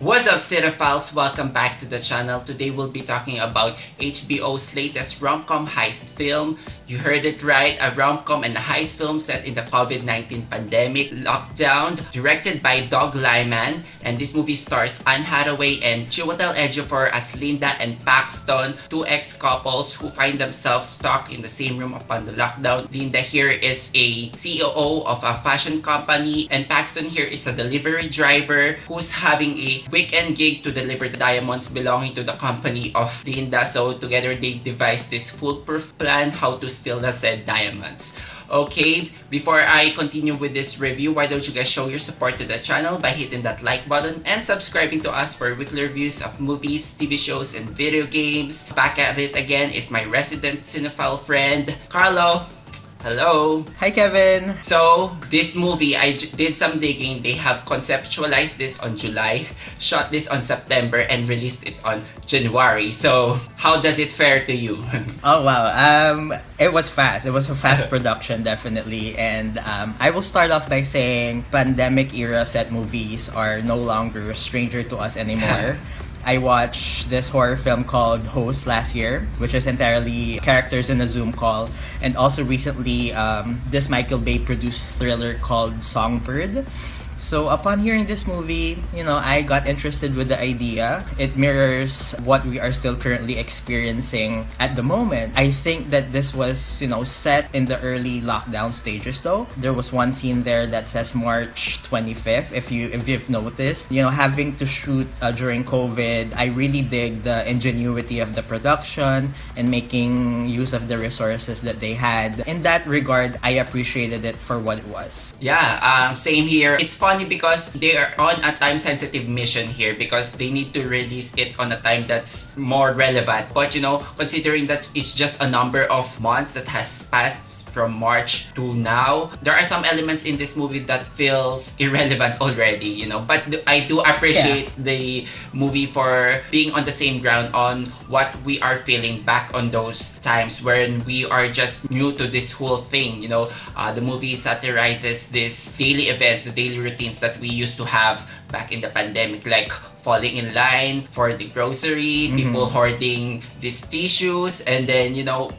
What's up, cinephiles? Welcome back to the channel. Today we'll be talking about HBO's latest rom-com heist film. You heard it right, a rom-com and a heist film set in the COVID-19 pandemic lockdown, directed by Doug Liman. And this movie stars Anne Hathaway and Chiwetel Ejiofor as Linda and Paxton, two ex-couples who find themselves stuck in the same room upon the lockdown. Linda here is a CEO of a fashion company, and Paxton here is a delivery driver who's having a weekend gig to deliver the diamonds belonging to the company of Linda. So together they devised this foolproof plan how to steal the said diamonds. Okay, before I continue with this review, why don't you guys show your support to the channel by hitting that like button and subscribing to us for weekly reviews of movies, TV shows, and video games. Back at it again is my resident cinephile friend, Carlo. Hello! Hi, Kevin! So, this movie, I did some digging. They have conceptualized this on July, shot this on September, and released it on January. So, how does it fare to you? Oh, wow. It was fast. It was a fast production, definitely. And I will start off by saying pandemic-era set movies are no longer a stranger to us anymore. I watched this horror film called Host last year, which is entirely characters in a Zoom call. And also recently, this Michael Bay produced thriller called Songbird. So upon hearing this movie, I got interested with the idea. It mirrors what we are still currently experiencing at the moment. I think that this was, set in the early lockdown stages though. There was one scene there that says March 25th, if you've noticed. Having to shoot during COVID, I really dig the ingenuity of the production and making use of the resources that they had. In that regard, I appreciated it for what it was. Yeah, same here. It's funny because they are on a time-sensitive mission here because they need to release it on a time that's more relevant. But considering that it's just a number of months that has passed from March to now, there are some elements in this movie that feels irrelevant already, But I do appreciate the movie for being on the same ground on what we are feeling back on those times when we are just new to this whole thing, The movie satirizes these daily events, the daily routines that we used to have back in the pandemic, like falling in line for the grocery, people hoarding these tissues, and then,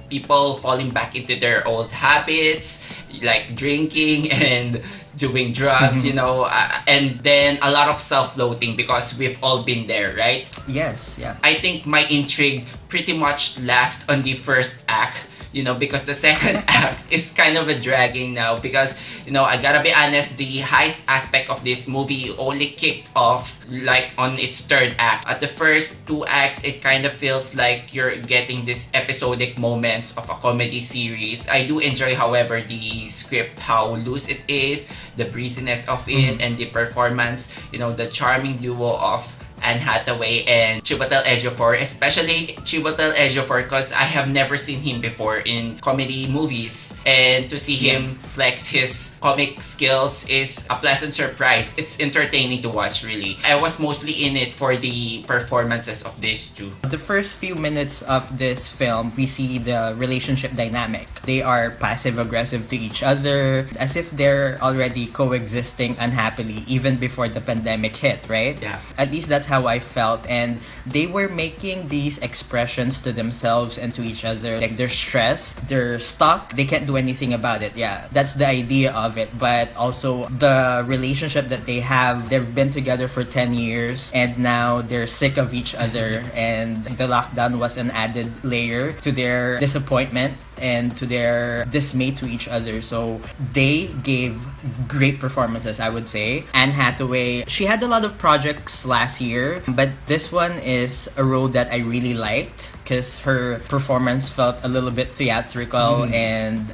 people falling back into their old habits, like drinking and doing drugs, and then a lot of self-loathing because we've all been there, right? Yes, yeah. I think my intrigue pretty much lasts on the first act, because the second act is kind of a dragging now because, I gotta be honest, the heist aspect of this movie only kicked off like on its third act. At the first two acts, it kind of feels like you're getting these episodic moments of a comedy series. I do enjoy, however, the script, how loose it is, the breeziness of it, and the performance, the charming duo of Anne Hathaway and Chiwetel Ejiofor, especially Chiwetel Ejiofor because I have never seen him before in comedy movies, and to see him flex his comic skills is a pleasant surprise. It's entertaining to watch, really. I was mostly in it for the performances of these two. The first few minutes of this film, we see the relationship dynamic. They are passive-aggressive to each other, as if they're already coexisting unhappily even before the pandemic hit, right? Yeah. At least that's how I felt, and they were making these expressions to themselves and to each other, like they're stressed, they're stuck, they can't do anything about it. Yeah, that's the idea of it. But also the relationship that they have, they've been together for 10 years and now they're sick of each other, and the lockdown was an added layer to their disappointment and to their dismay to each other. So they gave great performances, I would say. Anne Hathaway, she had a lot of projects last year, but this one is a role that I really liked because her performance felt a little bit theatrical and,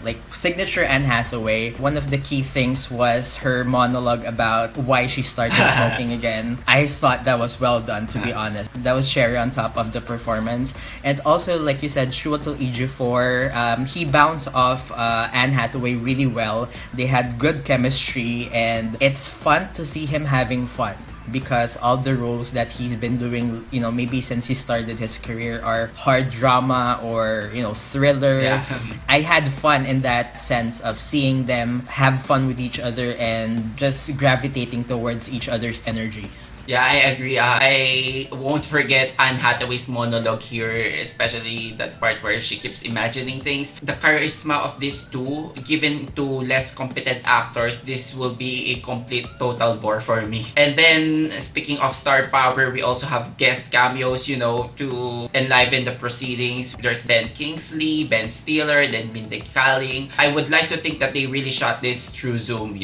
like signature Anne Hathaway. One of the key things was her monologue about why she started smoking again. I thought that was well done, to be honest. That was cherry on top of the performance. And also, like you said, Chiwetel Ejiofor, he bounced off Anne Hathaway really well. They had good chemistry, and it's fun to see him having fun. because all the roles that he's been doing, maybe since he started his career are hard drama or, thriller. Yeah. I had fun in that sense of seeing them have fun with each other and just gravitating towards each other's energies. Yeah, I agree. I won't forget Anne Hathaway's monologue here, especially that part where she keeps imagining things. The charisma of these two, given to less competent actors, this will be a complete total bore for me. And then, speaking of star power, we also have guest cameos, to enliven the proceedings. There's Ben Kingsley, Ben Stiller, then Mindy Kaling. I would like to think that they really shot this through Zoom,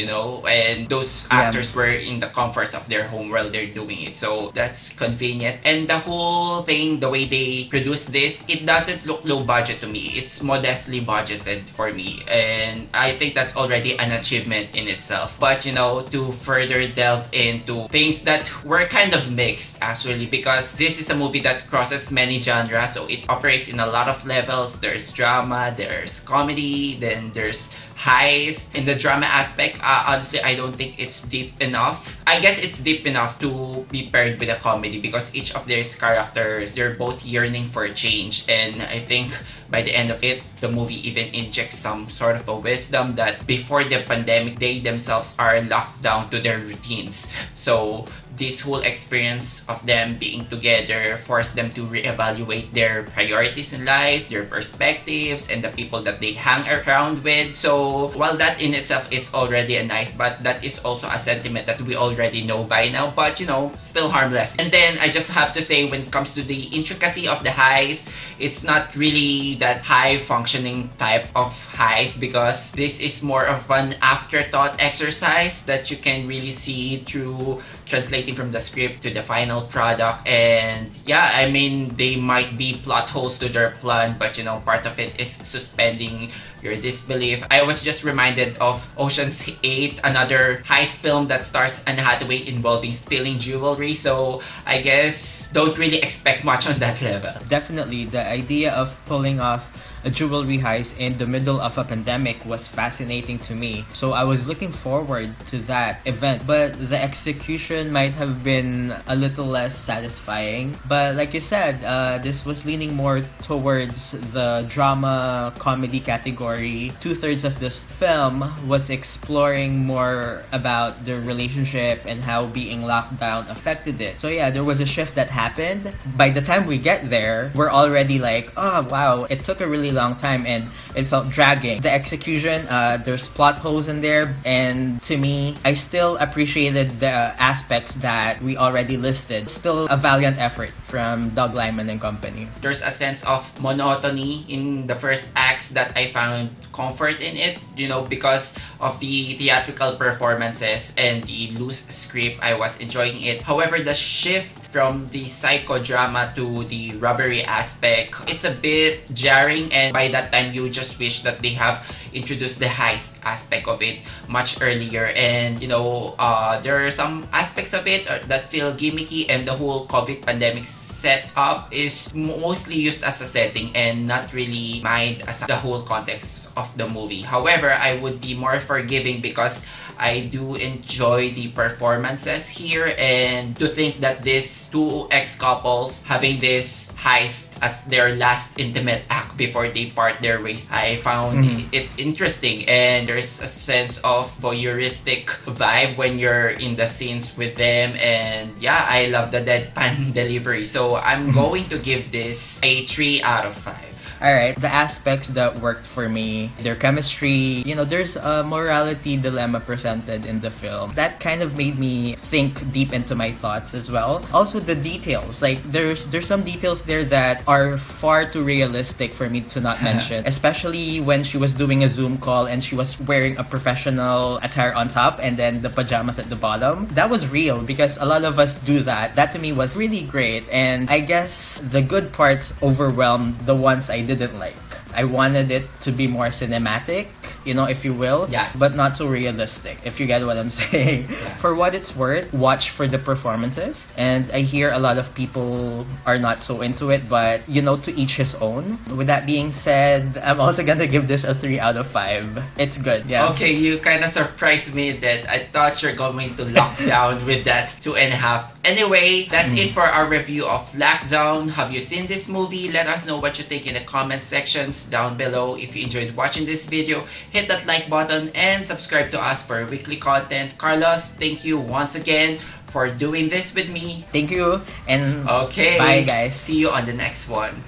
and those actors were in the comforts of their home while they're doing it. So that's convenient. And the whole thing, the way they produce this, it doesn't look low budget to me. It's modestly budgeted for me. And I think that's already an achievement in itself. But, to further delve into things that were kind of mixed, actually, because this is a movie that crosses many genres. So it operates in a lot of levels. There's drama, there's comedy, then there's heist. In the drama aspect, honestly, I don't think it's deep enough. I guess it's deep enough to be paired with a comedy because each of their characters, they're both yearning for a change. And I think by the end of it, the movie even injects some sort of a wisdom that before the pandemic, they themselves are locked down to their routines. So this whole experience of them being together forced them to reevaluate their priorities in life, their perspectives, and the people that they hang around with. So while that in itself is already a nice, but that is also a sentiment that we already know by now, but still harmless. And then I just have to say, when it comes to the intricacy of the heist, it's not really that high functioning type of heist because this is more of an afterthought exercise that you can really see through translating from the script to the final product. And yeah, I mean, they might be plot holes to their plan, but part of it is suspending your disbelief. I was just reminded of Ocean's 8, another heist film that stars Anne Hathaway involving stealing jewelry. So I guess don't really expect much on that level. Definitely, the idea of pulling off a jewelry heist in the middle of a pandemic was fascinating to me. So I was looking forward to that event, but the execution might have been a little less satisfying. But like you said, this was leaning more towards the drama comedy category. 2/3 of this film was exploring more about their relationship and how being locked down affected it. So yeah, there was a shift that happened. By the time we get there, we're already like, oh wow, it took a really long time and it felt dragging. The execution, there's plot holes in there, and to me, I still appreciated the aspects that we already listed. Still a valiant effort from Doug Liman and company. There's a sense of monotony in the first acts that I found comfort in it, because of the theatrical performances and the loose script. I was enjoying it. However, the shift from the psychodrama to the robbery aspect, it's a bit jarring, and by that time you just wish that they have introduced the heist aspect of it much earlier. And there are some aspects of it that feel gimmicky, and the whole COVID pandemic setup is mostly used as a setting and not really mind as the whole context of the movie. However, I would be more forgiving because I do enjoy the performances here, and to think that these two ex-couples having this heist as their last intimate act before they part their ways, I found it interesting, and there's a sense of voyeuristic vibe when you're in the scenes with them. And yeah, I love the deadpan delivery, so I'm going to give this a 3 out of 5. Alright, the aspects that worked for me, their chemistry, there's a morality dilemma presented in the film. That kind of made me think deep into my thoughts as well. Also the details, like there's some details there that are far too realistic for me to not mention. Especially when she was doing a Zoom call and she was wearing a professional attire on top and then the pajamas at the bottom. That was real because a lot of us do that. That to me was really great, and I guess the good parts overwhelmed the ones I didn't like. I wanted it to be more cinematic, if you will. Yeah. But not so realistic, if you get what I'm saying. Yeah. For what it's worth, watch for the performances. And I hear a lot of people are not so into it, but to each his own. With that being said, I'm also gonna give this a 3 out of 5. It's good, yeah. Okay, you kind of surprised me that I thought you're going to lock down with that 2.5. Anyway, that's it for our review of Lockdown. Have you seen this movie? Let us know what you think in the comment sections down below. If you enjoyed watching this video, hit that like button and subscribe to us for weekly content. Carlos, thank you once again for doing this with me. Thank you, and Okay. bye, guys. See you on the next one.